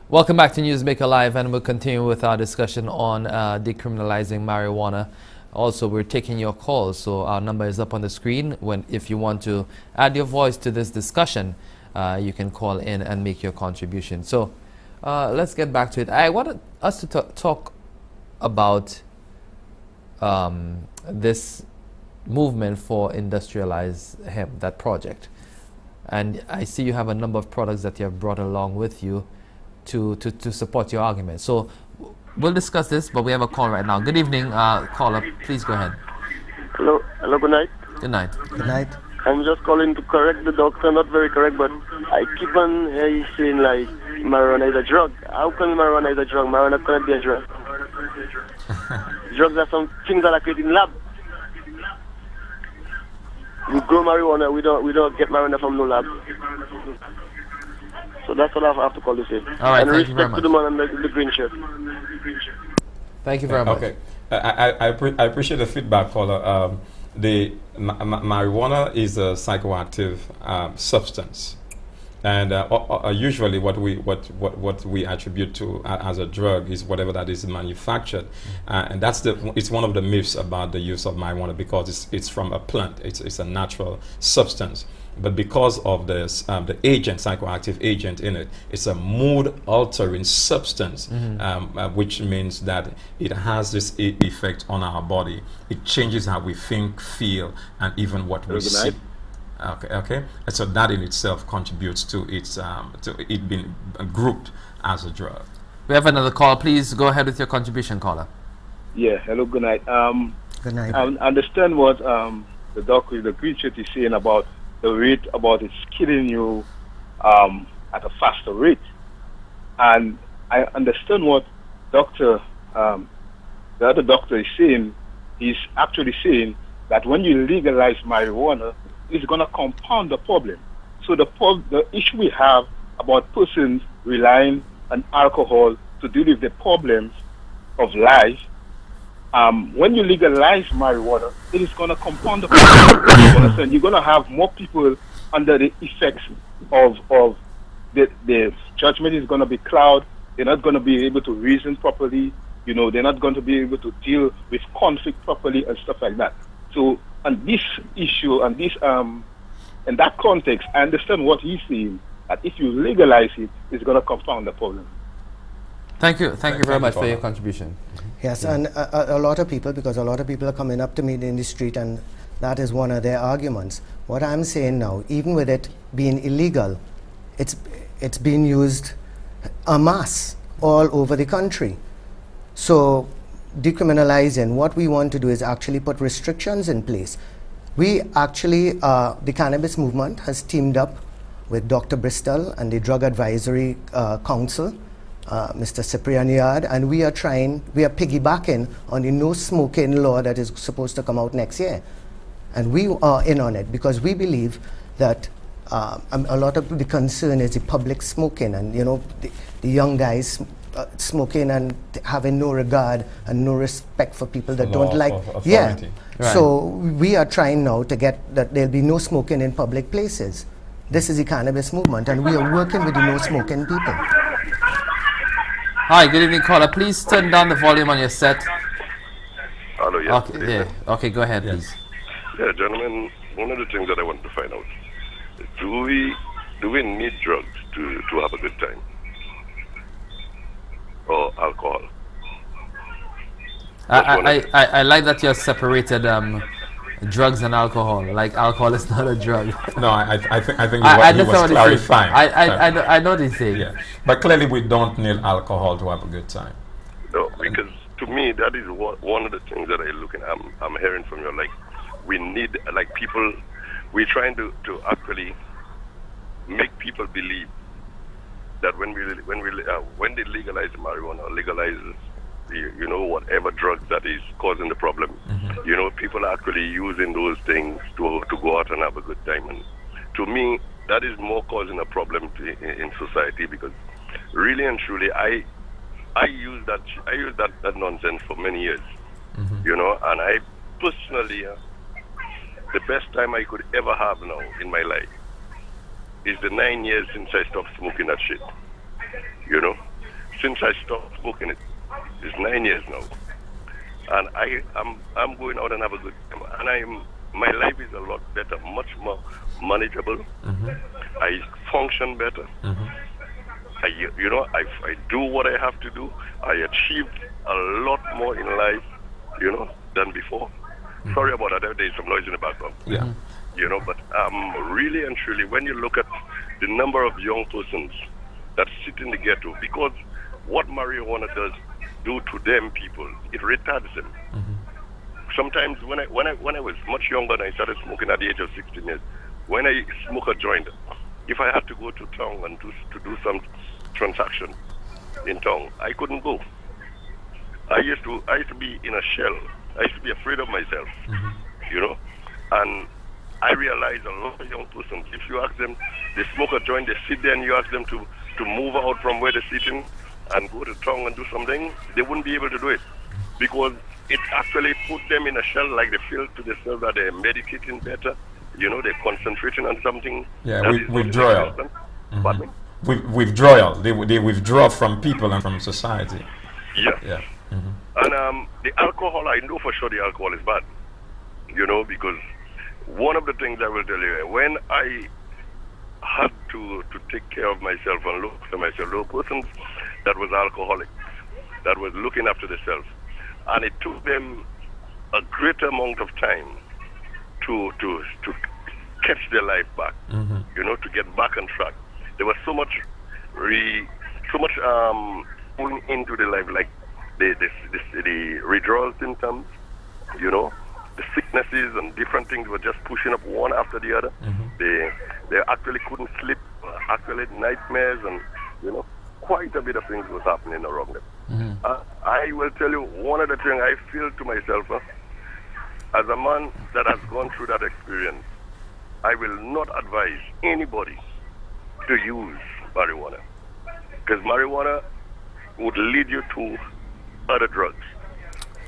Welcome back to Newsmaker Live, and we'll continue with our discussion on decriminalizing marijuana. Also, we're taking your calls, so our number is up on the screen. If you want to add your voice to this discussion, you can call in and make your contribution. So let's get back to it. I wanted us to talk about this movement for industrialized hemp, that project. And I see you have a number of products that you have brought along with you to support your argument. So we'll discuss this, but we have a call right now. Good evening, caller. Please go ahead. Hello, good night. Good night. Good night. I'm just calling to correct the doctor, not very correct, but I keep on saying like marijuana is a drug. How can marijuana is a drug? Marijuana cannot be a drug. Drugs are some things that are created in lab. We grow marijuana, we don't get marijuana from no lab. So that's what I have to call to say. All right, and thank you very respect much. to the man on the green shirt. Thank you very much. Okay, I appreciate the feedback, caller. The marijuana is a psychoactive substance, and usually what we attribute to as a drug is whatever that is manufactured, and it's one of the myths about the use of marijuana, because it's from a plant. It's a natural substance. But because of this, the agent, psychoactive agent in it, it's a mood-altering substance, which means that it has this effect on our body. It changes how we think, feel, and even what we see. Okay. And so that in itself contributes to it being grouped as a drug. We have another call. Please go ahead with your contribution, caller. Yeah. Hello. Good night. Good night. I understand what the doctor, the green shirt, is saying about the rate, about it's killing you at a faster rate, and I understand what the other doctor is saying. He's actually saying that when you legalize marijuana, it's going to compound the problem. So the issue we have about persons relying on alcohol to deal with the problems of life, when you legalize marijuana, it is going to compound the problem. You're going to have more people under the effects of the judgment is going to be cloud. They're not going to be able to reason properly. They're not going to be able to deal with conflict properly and stuff like that. So, on this issue, and this in that context, I understand what he's saying, that if you legalize it, it's going to compound the problem. Thank you very much for your contribution. Yes, and a lot of people, because a lot of people are coming up to me in the street, and that is one of their arguments. What I'm saying now, even with it being illegal, it's being used en masse all over the country. So decriminalizing, what we want to do is actually put restrictions in place. We actually, the cannabis movement has teamed up with Dr. Bristol and the Drug Advisory Council, Mr. Cyprian Yard, and we are piggybacking on the no smoking law that is supposed to come out next year. And we are in on it because we believe that a lot of the concern is the public smoking, and the young guys smoking and having no regard and no respect for people that don't like. Yeah. Right. So we are trying now to get that there'll be no smoking in public places. This is the cannabis movement, and we are working with the no smoking people. Hi, good evening, caller. Please turn down the volume on your set. Hello, yes. Okay, yeah. Okay, go ahead, please. Yeah, gentlemen, one of the things that I want to find out, do we need drugs to have a good time? Or alcohol? I like that you have separated drugs and alcohol. Like alcohol is not a drug. No, I think he was clarifying. I know this thing. Yeah, but clearly we don't need alcohol to have a good time. No, because to me that is one of the things that I'm hearing from you. Like we need, like people, we're trying to actually make people believe that when they legalize marijuana or legalize whatever drug that is causing the problem, people are actually using those things to go out and have a good time. And to me, that is more causing a problem in society, because really and truly, I use that nonsense for many years, and I personally, the best time I could ever have now in my life is the 9 years since I stopped smoking that shit, since I stopped smoking it. It's 9 years now, and I'm going out and have a good time, and my life is a lot better, much more manageable. I function better. I do what I have to do. I achieved a lot more in life, than before. Sorry about that. There's some noise in the background. Yeah. But really and truly, when you look at the number of young persons that sit in the ghetto, because what marijuana does do to them people, it retards them. Sometimes when I was much younger and I started smoking at the age of 16 years, when I smoke a joint, if I had to go to town and to do some transaction in town, I couldn't go. I used to be in a shell. I used to be afraid of myself, and I realized a lot of young persons, if you ask them, they smoke a joint, they sit there and you ask them to move out from where they're sitting and go to town and do something, they wouldn't be able to do it, because it actually put them in a shell, like they feel to themselves that they're meditating better, they're concentrating on something. Yeah, withdrawal. Pardon me? Withdrawal. They withdraw from people and from society. Yeah. And the alcohol, I know for sure the alcohol is bad, because one of the things I will tell you, when I had to take care of myself and look after myself, there were persons that was alcoholic, that was looking after themselves, and it took them a great amount of time to catch their life back, to get back on track. There was so much going into the life, like the withdrawal symptoms, the sicknesses and different things were just pushing up one after the other. They actually couldn't sleep, actually nightmares, and quite a bit of things was happening around them. I will tell you one of the things I feel to myself, as a man that has gone through that experience, I will not advise anybody to use marijuana, because marijuana would lead you to other drugs.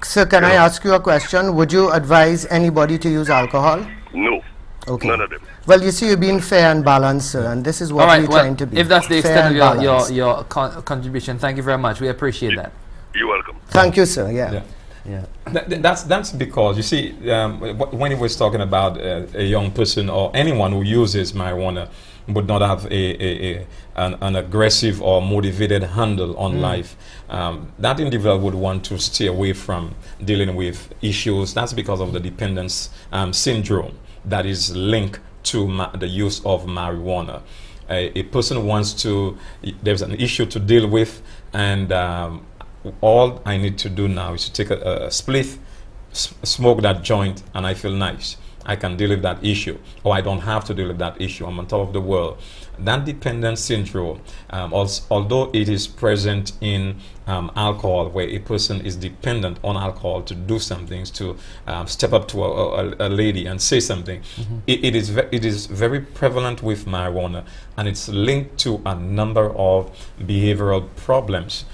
Sir, can I ask you a question? Would you advise anybody to use alcohol? No. Okay. None of them. Well, you see, you're being fair and balanced, sir, and this is what we're trying to be. If that's the fair extent of and your contribution, thank you very much. We appreciate that. You're welcome. Thank you, sir. Yeah. That's because, you see, when he was talking about a young person or anyone who uses marijuana would not have an aggressive or motivated handle on life, that individual would want to stay away from dealing with issues. That's because of the dependence syndrome that is linked to the use of marijuana. A person wants to, there's an issue to deal with, and all I need to do now is to take a spliff, smoke that joint, and I feel nice. I can deal with that issue, or I don't have to deal with that issue. I'm on top of the world. That dependence syndrome, although it is present in alcohol, where a person is dependent on alcohol to do some things, to step up to a lady and say something, it is very prevalent with marijuana, and it's linked to a number of behavioral problems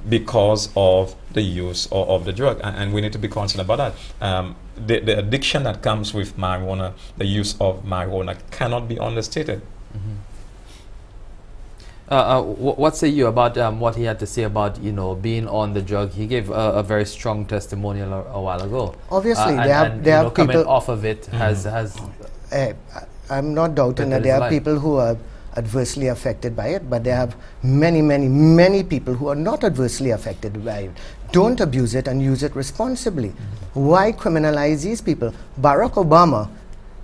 because of the use of the drug, and we need to be concerned about that. The addiction that comes with marijuana, the use of marijuana, cannot be understated. What say you about what he had to say about being on the drug? He gave a very strong testimonial a while ago. Obviously, and there are coming people off of it has. I'm not doubting that there are people who are adversely affected by it, but there have many people who are not adversely affected by it. Don't abuse it and use it responsibly. Why criminalize these people? Barack Obama,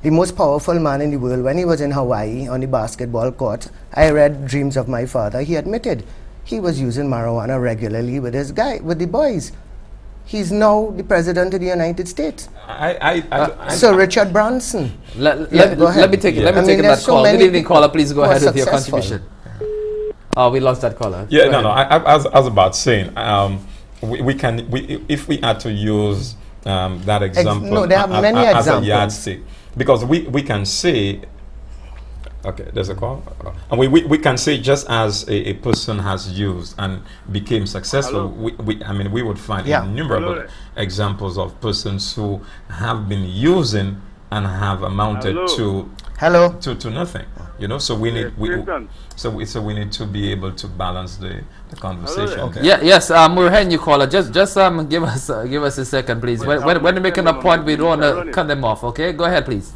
the most powerful man in the world, when he was in Hawaii on the basketball court, I read Dreams of My Father, he admitted he was using marijuana regularly with the boys. He's now the president of the United States. Sir Richard Branson. Let me take that call. Good evening, caller. Please go ahead with your contribution. Oh, we lost that caller. Yeah, I was about saying, if we had to use that example there are many as examples. a yardstick, because we can say, okay, there's a call, and we can say, just as a person has used and became successful, we would find innumerable examples of persons who have been using and have amounted to Hello. to nothing. You know, so we need Clinton. so we need to be able to balance the conversation. Hello. there. Yeah, yes, Murhen, you caller. Just give us a second, please. When you're making a point, we don't want to cut them off. Okay, go ahead, please.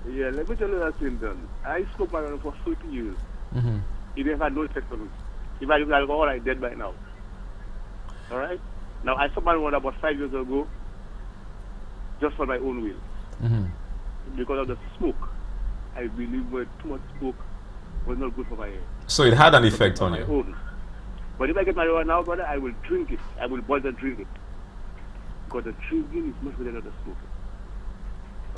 Yeah, let me tell you that, Clinton. I smoked marijuana for 30 years. Mm-hmm. It never had no effect on me. If I use alcohol, I'm dead by now. All right? Now, I stopped marijuana about 5 years ago just for my own will. Mm-hmm. Because of the smoke. I believe too much smoke was not good for my health. So it had an effect on my you. own. But if I get marijuana now, brother, I will drink it. I will boil and drink it. Because the drinking is much better than the smoking.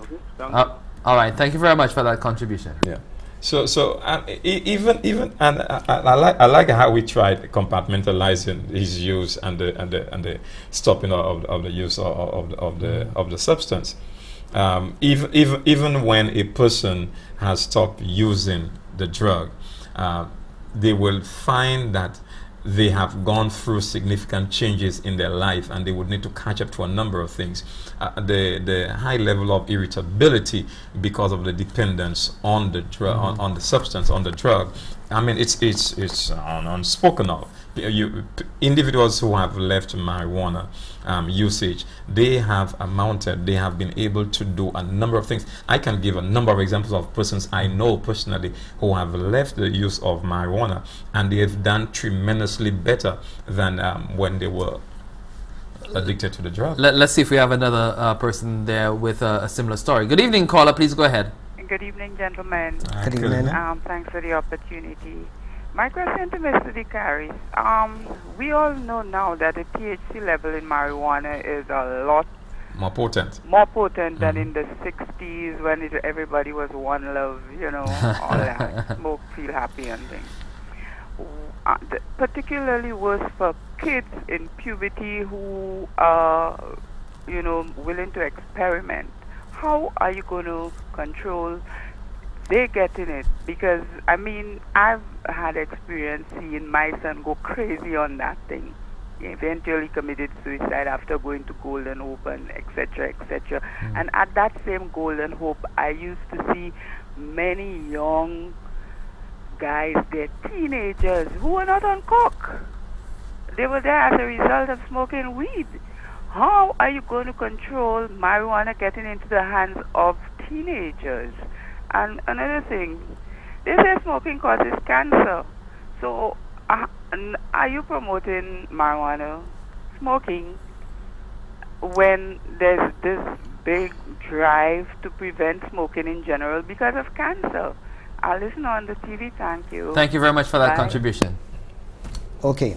Okay? Thank you. All right, thank you very much for that contribution. Yeah. So even and I like how we tried compartmentalizing his use and the stopping of the use of the substance. Even when a person has stopped using the drug, they will find that they have gone through significant changes in their life, and they would need to catch up to a number of things. The high level of irritability because of the dependence on the drug, on the substance, on the drug. I mean, it's unspoken of. Individuals who have left marijuana usage, they have been able to do a number of things. I can give a number of examples of persons I know personally who have left the use of marijuana, and they have done tremendously better than when they were addicted to the drug. Let's see if we have another person there with a similar story. Good evening, caller. Please go ahead. Good evening, gentlemen. Good evening. Thanks for the opportunity. My question to Mr. DeCaris, we all know now that the THC level in marijuana is a lot more potent than in the 60s when everybody was one love, you know, all that, smoke, feel happy and things. Particularly worse for kids in puberty who are, you know, willing to experiment. How are you going to control they getting it? Because, I mean, I've had experience seeing my son go crazy on that thing. He eventually committed suicide after going to Golden Hope and etc., etc. And at that same Golden Hope, I used to see many young guys, they're teenagers, who were not on coke. They were there as a result of smoking weed. How are you going to control marijuana getting into the hands of teenagers? And another thing, they say smoking causes cancer. So, are you promoting marijuana smoking when there's this big drive to prevent smoking in general because of cancer? I'll listen on the TV. Thank you. Thank you very much for that Bye. contribution. Okay.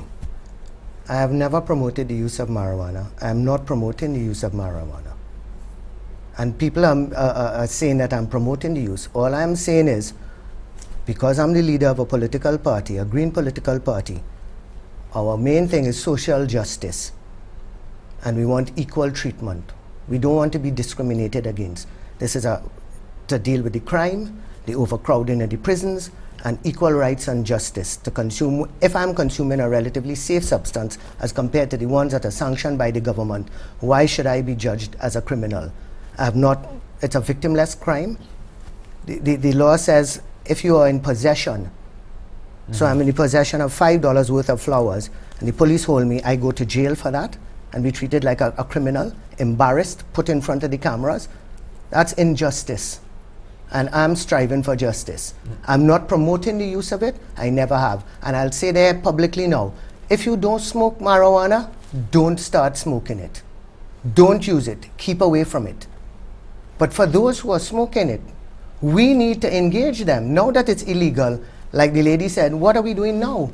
I have never promoted the use of marijuana. I am not promoting the use of marijuana. And people are saying that I'm promoting the use. All I'm saying is, because I'm the leader of a political party, a green political party, our main thing is social justice. And we want equal treatment. We don't want to be discriminated against. This is to deal with the crime, the overcrowding of the prisons, and equal rights and justice to consume. If I'm consuming a relatively safe substance as compared to the ones that are sanctioned by the government, why should I be judged as a criminal? It's a victimless crime. The law says if you are in possession, so I'm in the possession of $5 worth of flowers, and the police hold me, I go to jail for that and be treated like a criminal, embarrassed, put in front of the cameras. That's injustice. And I'm striving for justice. I'm not promoting the use of it. I never have. And I'll say there publicly now, if you don't smoke marijuana, don't start smoking it. Don't use it. Keep away from it. But for those who are smoking it, we need to engage them. Now that it's illegal, like the lady said, what are we doing now?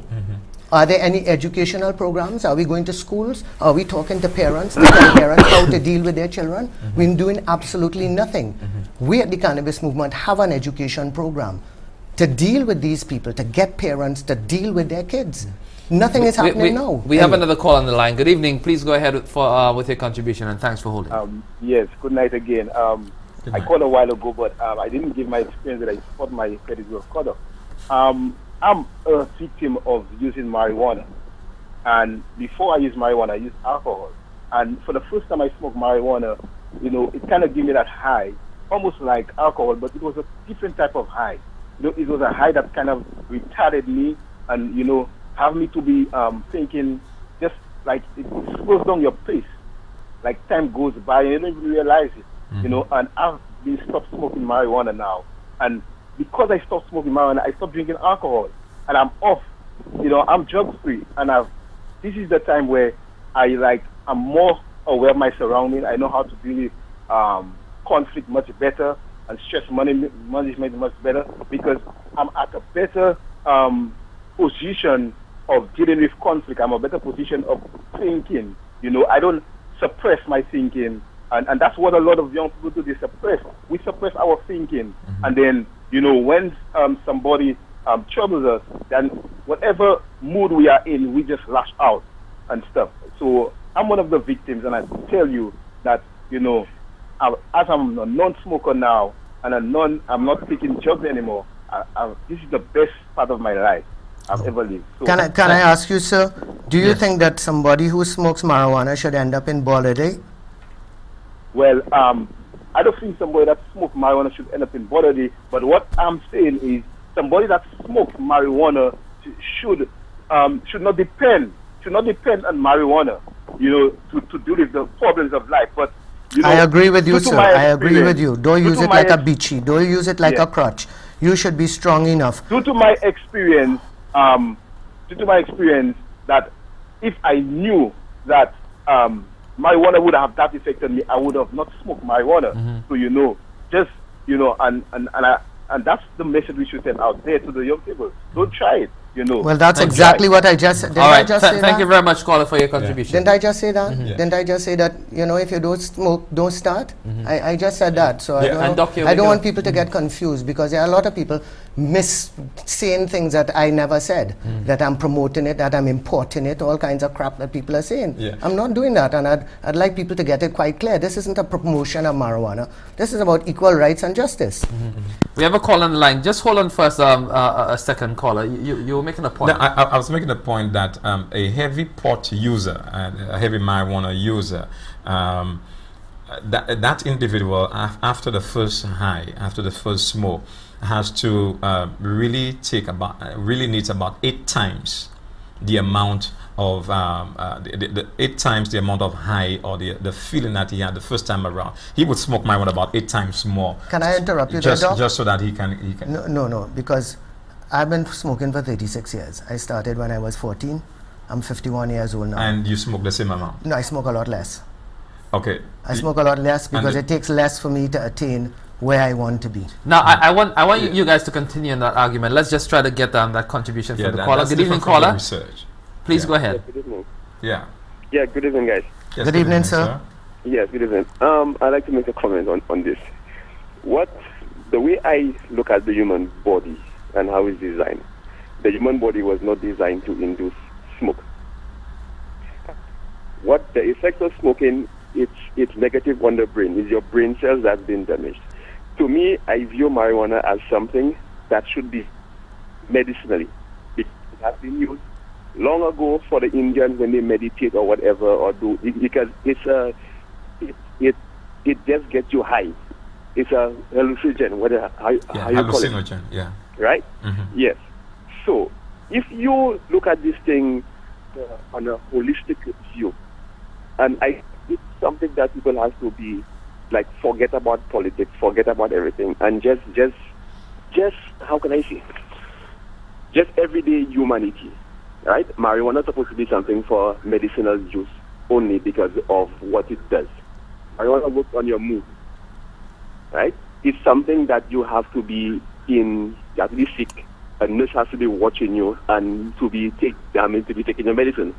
Are there any educational programs? Are we going to schools? Are we talking to parents, to tell parents how to deal with their children? We're doing absolutely nothing. We at the Cannabis Movement have an education program to deal with these people, to get parents to deal with their kids. Nothing is happening now. We have another call on the line. Good evening. Please go ahead with your contribution, and thanks for holding. Yes, good night again. I called a while ago, but I didn't give my experience that I thought my credit was cut off. I'm a victim of using marijuana. And before I used marijuana, I used alcohol. And for the first time I smoked marijuana, you know, it kind of gave me that high almost like alcohol, but it was a different type of high. It was a high that kind of retarded me, and have me to be thinking, just like it slows down your pace. Like time goes by and you don't even realize it, and I've been stopped smoking marijuana now. And because I stopped smoking marijuana, I stopped drinking alcohol. And I'm off, I'm drug free. And this is the time where I'm more aware of my surroundings. I know how to deal with conflict much better and stress management much better, because I'm at a better position of dealing with conflict. I'm a better position of thinking. I don't suppress my thinking, and that's what a lot of young people do. They suppress. We suppress our thinking, and then when somebody troubles us, then whatever mood we are in, we just lash out and stuff. So I'm one of the victims, and I tell you that as I'm a non-smoker now, and I'm not taking drugs anymore. This is the best part of my life I've ever lived. So can I ask you, sir? Do you think that somebody who smokes marijuana should end up in Bolide? Well, I don't think somebody that smokes marijuana should end up in Bolide. But what I'm saying is, somebody that smokes marijuana should not depend on marijuana, to deal with the problems of life. But I agree with you, sir. I agree with you. Don't use it like a beachy. Don't use it like a crutch. You should be strong enough. Due to my experience, that if I knew that marijuana would have that effect on me, I would have not smoked marijuana. So and that's the message we should send out there to the young people. Don't try it. Well, that's exactly what I just said. All right. Thank you very much, caller, for your contribution. Didn't I just say that? Didn't I just say that, if you don't smoke, don't start? I just said that. So I don't want people to get confused, because there are a lot of people saying things that I never said, that I'm promoting it, that I'm importing it, all kinds of crap that people are saying. I'm not doing that, and I'd like people to get it quite clear. This isn't a promotion of marijuana. This is about equal rights and justice. We have a call on the line. Just hold on first, a second caller. You were making a point. No, I was making a point that a heavy pot user and a heavy marijuana user, that individual after the first high, after the first smoke, has to really needs about 8 times the amount of 8 times the amount of high, or the feeling that he had the first time around. He would smoke marijuana about 8 times more. Can I interrupt you, just Doc? Just so that he can. No, because I've been smoking for 36 years. I started when I was 14. I'm 51 years old now. And you smoke the same amount? No, I smoke a lot less. Okay. I smoke a lot less because it takes less for me to attain where I want to be. Now, I want you guys to continue in that argument. Let's just try to get that contribution from the caller. Good evening, caller. Research. Please go ahead. Good evening. Yeah. Yeah, good evening, guys. Yes, good evening, sir. Yes, good evening. I'd like to make a comment on this. The way I look at the human body and how it's designed, the human body was not designed to induce smoke. What the effect of smoking, it's negative on the brain. It's your brain cells that's been damaged. To me, I view marijuana as something that should be medicinally. It has been used long ago for the Indians when they meditate or whatever, or do, because it just gets you high. It's a hallucinogen, how you call it. Hallucinogen, yeah. Right? Yes. So, if you look at this thing on a holistic view, and it's something that people have to be like, forget about politics, forget about everything, and just how can I say? Just everyday humanity, right? Marijuana is supposed to be something for medicinal use only because of what it does. Marijuana works on your mood, right? It's something that you have to be in, you have to be sick, a nurse has to be watching you, and to be taking your medicine.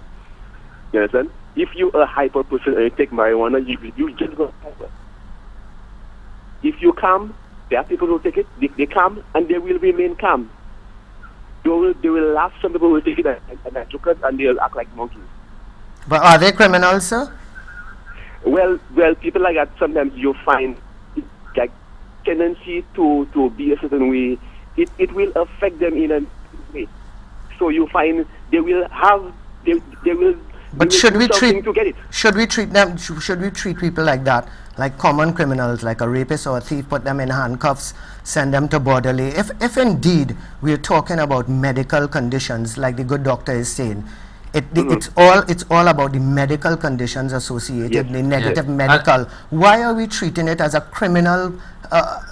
You understand? If you're a hyper person and you take marijuana, you just go hyper. If you calm, there are people who take it, they calm, and they will remain calm. They will laugh. Some people will take it and jokers, and they'll act like monkeys. But are they criminals, sir? Well, people like that, sometimes you find like tendency to be a certain way. It will affect them in a way. So you find they will But will should do we something treat to get it? should we treat them? Should we treat people like that, like common criminals, like a rapist or a thief? Put them in handcuffs, send them to borderlay. If indeed we're talking about medical conditions, like the good doctor is saying, it's all about the medical conditions associated, Yes. the negative Yeah. medical. Why are we treating it as a criminal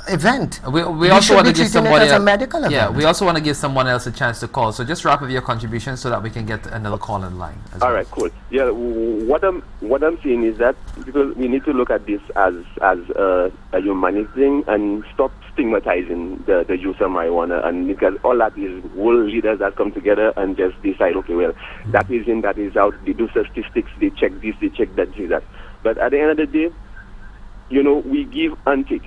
event? We We also should want be to give treating it somebody as a medical yeah, event. we also want to give someone else a chance to call. So just wrap up your contribution so that we can get another call in line. as All well. right, cool. Yeah, what I'm saying is that because we need to look at this as a humanist thing and stop stigmatizing the use of marijuana, and because all that is world leaders that come together and just decide, okay, well, that is in, that is out. They do statistics, they check this, they check that, do that. But at the end of the day, you know, we give and take.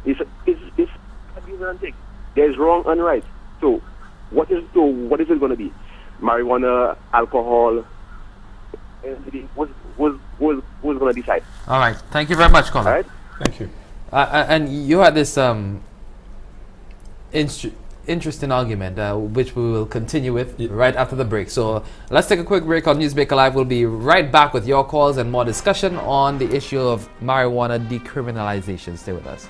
It's a give and take. There's wrong and right. So what is it going to be? Marijuana, alcohol? Who's going to decide? All right. Thank you very much, Colin. All right. Thank you. And you had this interesting argument, which we will continue with right after the break. So let's take a quick break on Newsmaker Live. We'll be right back with your calls and more discussion on the issue of marijuana decriminalization. Stay with us.